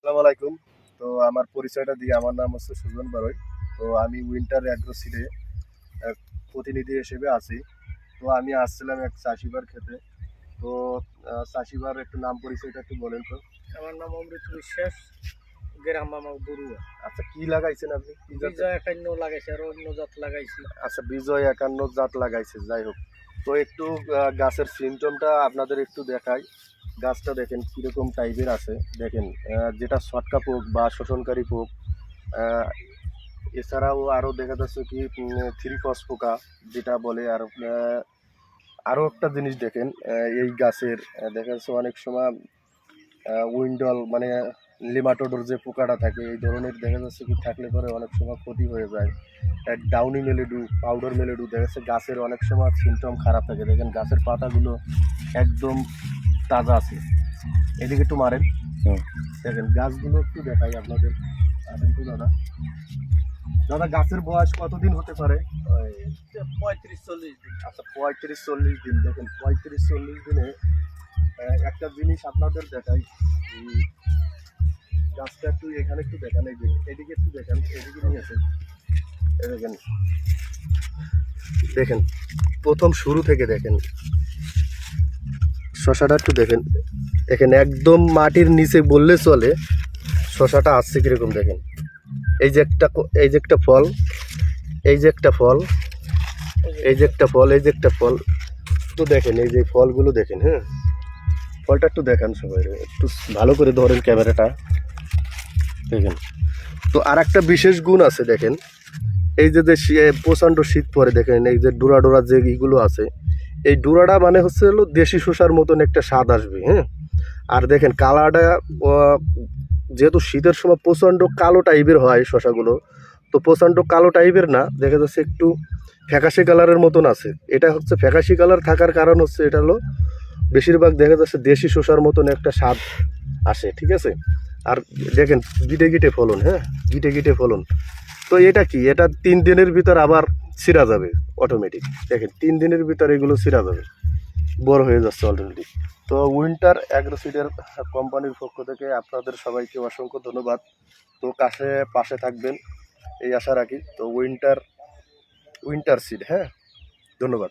আসসালামু আলাইকুম। তো আমার পরিচয়টা দিই, আমার নাম হচ্ছে সুজন বারই। তো আমি উইন্টার অ্যাগ্রো সিডে এক প্রতিনিধি হিসেবে আছি। তো আমি আসছিলাম এক চাষিবার খেতে। তো চাষিবার একটু নাম পরিচয়টা একটু বলেন তো। আমার নাম অমৃত বিশ্বাস, গ্রাম আমার বড়ুয়া। আচ্ছা, কি লাগাইছেন আপনি? কি জাতের? বিজয় একান্ন লাগাইছি আর অন্য জাত লাগাইছি। আচ্ছা, বিজয় 51 জাত লাগাইছে, যাই হোক। তো একটু গাছের সিমটমটা আপনাদের একটু দেখাই। গাছটা দেখেন কিরকম টাইপের আছে। দেখেন যেটা ছটকা পোক বা শোষণকারী পোক, আহ, এছাড়াও আরও দেখা যাচ্ছে কি থ্রি ফস পোকা যেটা বলে। আর আরও একটা জিনিস দেখেন, এই গাছের দেখা যাচ্ছে অনেক সময় উইন্ডল মানে লিমাটোডোর যে পোকাটা থাকে এই ধরনের দেখা যাচ্ছে কি থাকলে পরে অনেক সময় ক্ষতি হয়ে যায়। ডাউনি মেলেডু, পাউডার মেলেডু দেখা যাচ্ছে গাছের অনেক সময় সিমটম খারাপ থাকে। দেখেন গাছের পাতাগুলো একদম তাজা আছে। এদিকে একটু মারেন। দেখেন গাছগুলো একটু দেখাই আপনাদের। আসেন তো দাদা। দাদা, গাছের বয়স কতদিন হতে পারে? 35-40 দিন। আচ্ছা, 35-40 দিন। দেখেন 35-40 দিনে একটা জিনিস আপনাদের দেখাই। গাছটা একটু এখানে একটু দেখান, এই যে এদিকে একটু দেখান, এদিকে নিয়ে আসেন। এই দেখেন, দেখেন প্রথম শুরু থেকে দেখেন শশাটা একটু দেখেন। দেখেন একদম মাটির নিচে বললে চলে শশাটা আসছে কিরকম। দেখেন এই যে একটা ফল, এই যে একটা ফল, এই যে একটা ফল, এই যে একটা ফল। তো দেখেন এই যে ফলগুলো দেখেন। হ্যাঁ, ফলটা একটু দেখান সবাই, একটু ভালো করে ধরেন ক্যামেরাটা। দেখেন, তো আর একটা বিশেষ গুণ আছে। দেখেন এই যে প্রচণ্ড শীত পরে দেখেন এই যে ডোরা ডোরা যে ইগুলো আছে, এই ডোরাটা মানে হচ্ছে হলো দেশি শসার মতন একটা স্বাদ আসবে। হ্যাঁ, আর দেখেন কালারটা, যেহেতু শীতের সময় প্রচণ্ড কালো টাইপের হয় শসাগুলো, তো প্রচণ্ড কালো টাইপের না, দেখা যাচ্ছে একটু ফ্যাকাশে কালারের মতন আছে। এটা হচ্ছে ফ্যাকাশি কালার থাকার কারণ হচ্ছে এটা হলো বেশিরভাগ দেখা যাচ্ছে দেশি শসার মতন একটা স্বাদ আসে। ঠিক আছে, আর দেখেন গিটে গিটে ফলন। হ্যাঁ, গিটে গিটে ফলন। তো এটা কি, এটা 3 দিনের ভিতর আবার ছিঁড়া যাবে অটোমেটিক। দেখেন 3 দিনের ভিতর এগুলো ছিঁড়া যাবে, বড় হয়ে যাচ্ছে অলরেডি। তো উইন্টার অ্যাগ্রোসিডের কোম্পানির পক্ষ থেকে আপনাদের সবাইকে অসংখ্য ধন্যবাদ। তো পাশে থাকবেন এই আশা রাখি। তো উইন্টার সিড। হ্যাঁ, ধন্যবাদ।